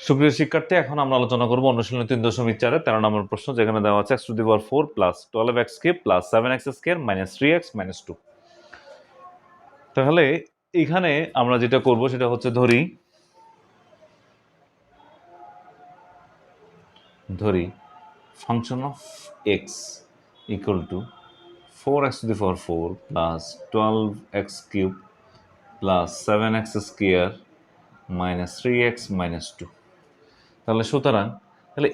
সুপ্রিয় শিক্ষার্থী, এখন আমরা আলোচনা করব অনুশীলনী 3.4 13 নম্বর প্রশ্ন, যেখানে দেওয়া আছে x⁴ plus 12x³ plus 7x² minus 3x minus 2। তাহলে এখানে আমরা যেটা করব সেটা হচ্ছে ধরি function of x equal to 4x⁴ plus 12x³ plus 7x² minus 3x minus 2। তাহলে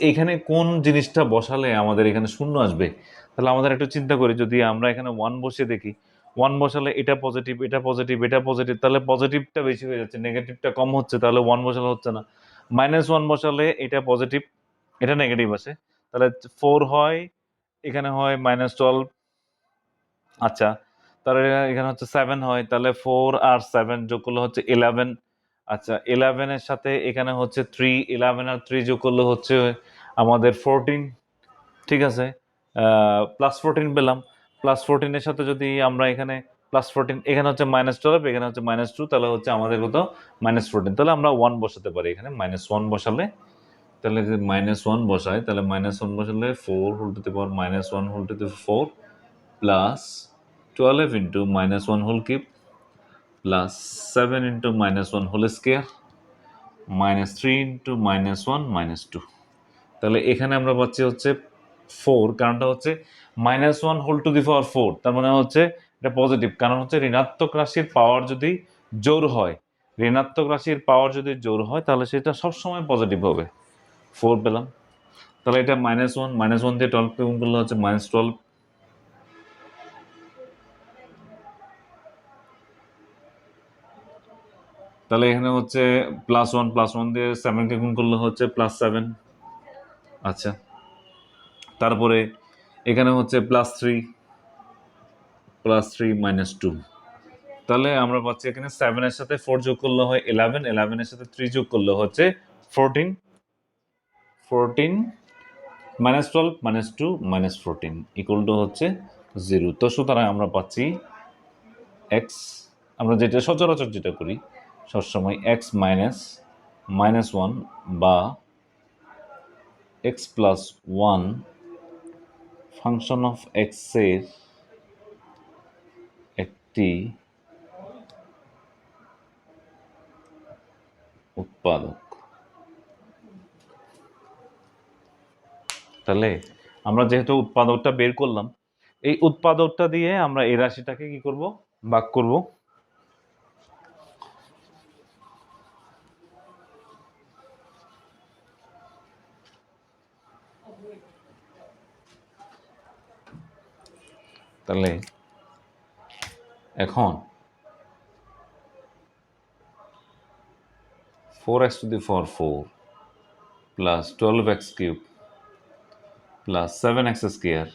এখানে কোন জিনিসটা বসালে আমাদের এখানে শূন্য আসবে? তাহলে আমাদের একটু চিন্তা করি, যদি আমরা এখানে 1 বসিয়ে দেখি, 1 বসালে এটা পজিটিভ, এটা পজিটিভ, এটা পজিটিভ, তাহলে পজিটিভটা বেশি হয়ে যাচ্ছে, নেগেটিভটা কম হচ্ছে, তাহলে 1 বসালে হচ্ছে না। -1 বসালে এটা পজিটিভ, এটা নেগেটিভ আসে, তাহলে 4 হয়, এখানে হয় -12। আচ্ছা, তাহলে এখানে হচ্ছে 7 হয়, তাহলে 4 আর 7 যোগ করলে হচ্ছে 11। আচ্ছা, 11 এর সাথে এখানে হচ্ছে 3, 11 আর 3 যোগ করলে হচ্ছে আমাদের 14। ঠিক আছে, +14 পেলাম। +14 এর সাথে যদি আমরা এখানে +14, এখানে হচ্ছে -12, এখানে হচ্ছে -2, তাহলে হচ্ছে আমাদের কত? -14। তাহলে আমরা 1 বসাতে পারি এখানে। -1 বসালে, তাহলে যদি -1 বসাই, তাহলে -1 বসালে 4 whole to the power -1 whole to the 4 plus 12 into -1 whole cube plus 7 into -1 whole square minus 3 into -1 -2। তাহলে এখানে আমরা পাচ্ছি হচ্ছে 4, কারণটা হচ্ছে -1 হোল টু দি পাওয়ার 4, তার মানে হচ্ছে এটা পজিটিভ। কারণ হচ্ছে ঋণাত্মক রাশির পাওয়ার যদি জোর হয়, ঋণাত্মক রাশির পাওয়ার যদি জোর হয়, তাহলে সেটা সবসময় পজিটিভ হবে। 4 পেলাম। তাহলে এটা -1 দিয়ে 12 গুণ করলে হচ্ছে -12। তাহলে এখানে হচ্ছে +1 দিয়ে 7কে গুণ করলে হচ্ছে +7। আচ্ছা, তারপরে এখানে হচ্ছে +3 -2। তাহলে আমরা পাচ্ছি এখানে 7 এর সাথে 4 যোগ করলে হয় 11, 11 এর সাথে 3 যোগ করলে হচ্ছে 14, -12 -2 -14 ইকুয়াল টু হচ্ছে 0। তো সুতরাং আমরা পাচ্ছি x, আমরা যেটা সচরাচর যেটা করি সবসময়, x -1 বা x plus 1 function of x এর একটি উৎপাদক। তাহলে আমরা যেহেতু উৎপাদকটা বের করলাম, এই উৎপাদকটা দিয়ে আমরা এই রাশিটাকে কি করব? ভাগ করব। তাহলে এখন 4x⁴ plus 12x³ plus 7x²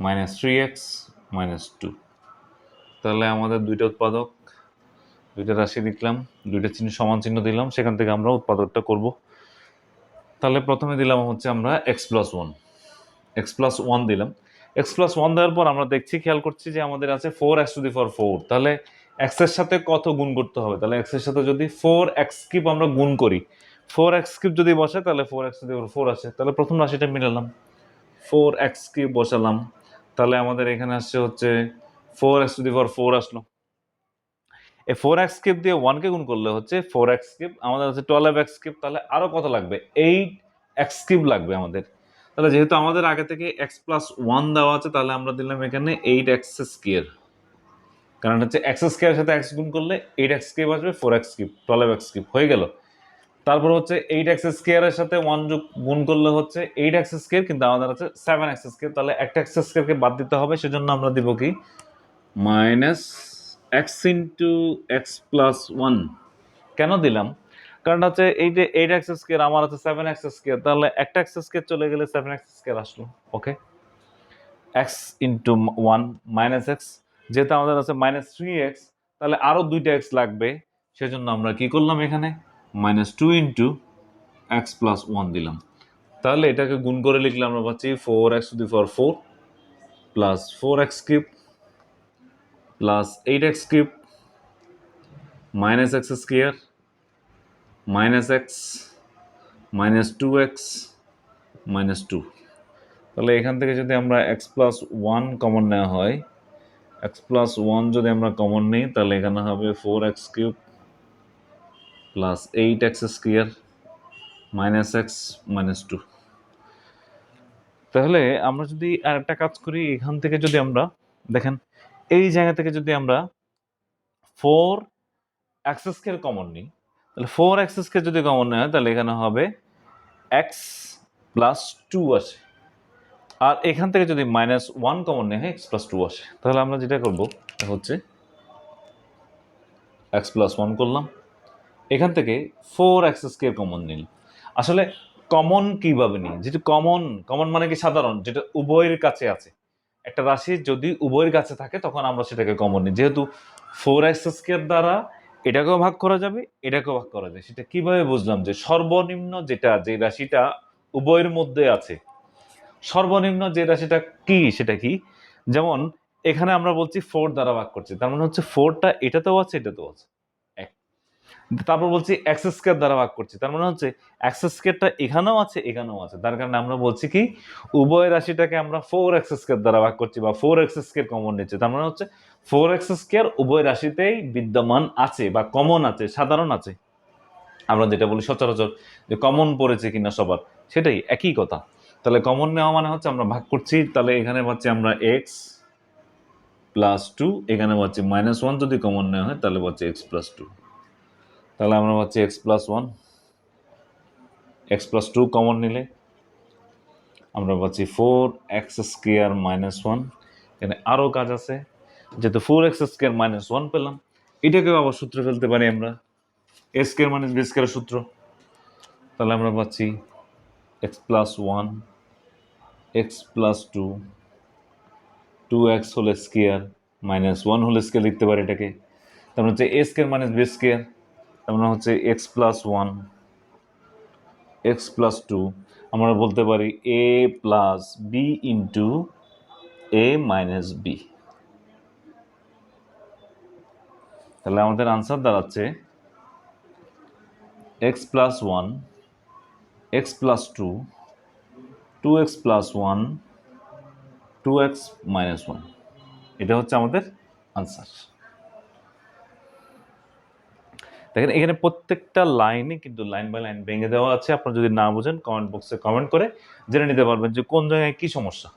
minus 3x minus 2। তাহলে আমাদের দুইটা উৎপাদক, দুইটা রাশি লিখলাম, দুইটা চিহ্ন সমান চিহ্ন দিলাম, সেখান থেকে আমরা উৎপাদকটা করব। তাহলে প্রথমে দিলাম হচ্ছে আমরা x+1 দিলাম। x+1 দেওয়ার পর আমরা দেখছি, খেয়াল করছি যে আমাদের আছে 4x⁴। তাহলে x এর সাথে কত গুণ করতে হবে? তাহলে x এর সাথে যদি 4x³ আমরা গুণ করি, 4x³ যদি বসে তাহলে 4x⁴ আসে। তাহলে প্রথম রাশিটা মিলালাম, 4x³ বসালাম, তাহলে আমাদের এখানে আসছে হচ্ছে 4x⁴ আসলো। এই 4x³ দিয়ে 1 কে গুণ করলে হচ্ছে 4x³, আমাদের হচ্ছে 12x³। তাহলে আরো কত লাগবে? 8x³ লাগবে আমাদের। তাহলে যেহেতু আমাদের আগে থেকে x+1 দেওয়া আছে, তাহলে আমরা দিলাম এখানে 8x²। কারণ হচ্ছে x² এর সাথে x গুণ করলে 8x³ আসবে, 4x³ 12x³ হয়ে গেল। তারপর হচ্ছে 8x² এর সাথে 1 যোগ গুণ করলে হচ্ছে 8x², কিন্তু আমাদের আছে 7x²। তাহলে একটা x² কে বাদ দিতে হবে, সেজন্য আমরা দিব কি? -x into x+1। কেন দিলাম? কারণ হচ্ছে এই যে 8x², আমার আছে 7x², তাহলে একটা x² চলে গেলে 7x² আসলো। ওকে, x ইন্টু 1 মাইনাস x, যেহেতু আমাদের আছে -3x, তাহলে আরো দুইটা x লাগবে, সেজন্য আমরা কি করলাম এখানে -2 ইন্টু x+1 দিলাম। তাহলে এটাকে গুণ করে লিখলে আমরা পাচ্ছি 4x⁴ plus 4x³ plus 8x³ minus x² minus x minus two x minus two. তাহলে এখান থেকে যদি আমরা এক্স প্লাস ওয়ান কমন নেওয়া হয়, এক্স প্লাস ওয়ান যদি আমরা কমন নিই তাহলে এখানে হবে four x cube plus eight x square minus x minus two. তাহলে আমরা যদি আর একটা কাজ করি, এখান থেকে যদি আমরা দেখেন এই জায়গা থেকে যদি আমরা ফোর এক্স স্কোয়ার কমন নিই, তাহলে ফোর এক্স স্কোয়ার যদি কমন নেওয়া হয় তাহলে এখানে হবে এক্স প্লাস টু আসে, আর এখান থেকে যদি মাইনাস ওয়ান কমন নেওয়া হয় এক্স প্লাস টু আসে। তাহলে আমরা যেটা করবো হচ্ছে এক্স প্লাস ওয়ান করলাম, এখান থেকে ফোর এক্স স্কোয়ার কমন নিল। আসলে কমন কিভাবে নিই, যেটা কমন, কমন মানে কি সাধারণ, যেটা উভয়ের কাছে আছে। একটা রাশি যদি উভয়ের কাছে থাকে তখন আমরা সেটাকে কমন নিই। যেহেতু ফোর এক্স স্কোয়ার দ্বারা এটাকেও ভাগ করা যাবে, এটাকেও ভাগ করা যায়। সেটা কিভাবে বুঝলাম, যে সর্বনিম্ন যেটা, যে রাশিটা উভয়ের মধ্যে আছে, সর্বনিম্ন যে রাশিটা কি সেটা কি, যেমন এখানে আমরা বলছি ফোর দ্বারা ভাগ করছি, তার মানে হচ্ছে ফোরটা এটাতেও আছে এটাতেও আছে। তারপর বলছি এক্স স্কোয়ার দ্বারা ভাগ করছি, তার মানে হচ্ছে এক্স স্কোয়ারটা এখানেও আছে এখানেও আছে, তার কারণে আমরা বলছি কি উভয় রাশিটাকে আমরা ফোর এক্স স্কোয়ার দ্বারা ভাগ করছি বা ফোর এক্স স্কোয়ার কমন নিচ্ছে, তার মানে হচ্ছে ফোর এক্স স্কোয়ার উভয় রাশিতেই বিদ্যমান আছে বা কমন আছে, সাধারণ আছে। আমরা যেটা বলি সচরাচর যে কমন পড়েছে কিনা সবার, সেটাই একই কথা। তাহলে কমন নেওয়া মানে হচ্ছে আমরা ভাগ করছি, তাহলে এখানে পাচ্ছি আমরা এক্স প্লাস টু, এখানে পাচ্ছি মাইনাস ওয়ান, যদি কমন নেওয়া হয় তাহলে পাচ্ছি এক্স প্লাস টু। তাহলে আমরা পাচ্ছি x plus one, x plus two common নিলে আমরা পাচ্ছি four x square minus one. এখানে আরও কাজ আছে, যেহেতু four x square minus one পেলাম, এটাকেও আবার সূত্রে ফেলতে পারি আমরা, এ স্কোয়ার মাইনাস বি স্কোয়ারের সূত্র। তাহলে আমরা পাচ্ছি x plus one x plus two, two x whole square minus one whole square লিখতে পারি এটাকে। তারপর হচ্ছে A square minus B square, তার মানে হচ্ছে x plus one x plus two, আমরা বলতে পারি A plus B into A minus B. তাহলে আমাদের আনসার দাঁড়াচ্ছে x plus one x plus two, two x plus one, two x minus one. এটা হচ্ছে আমাদের আনসার। দেখেন এখানে প্রত্যেকটা লাইনে কিন্তু লাইন বাই লাইন ভেঙে দেওয়া আছে। আপনারা যদি না বুঝেন কমেন্ট বক্সে কমেন্ট করে জেনে নিতে পারবেন যে কোন জায়গায় কি সমস্যা।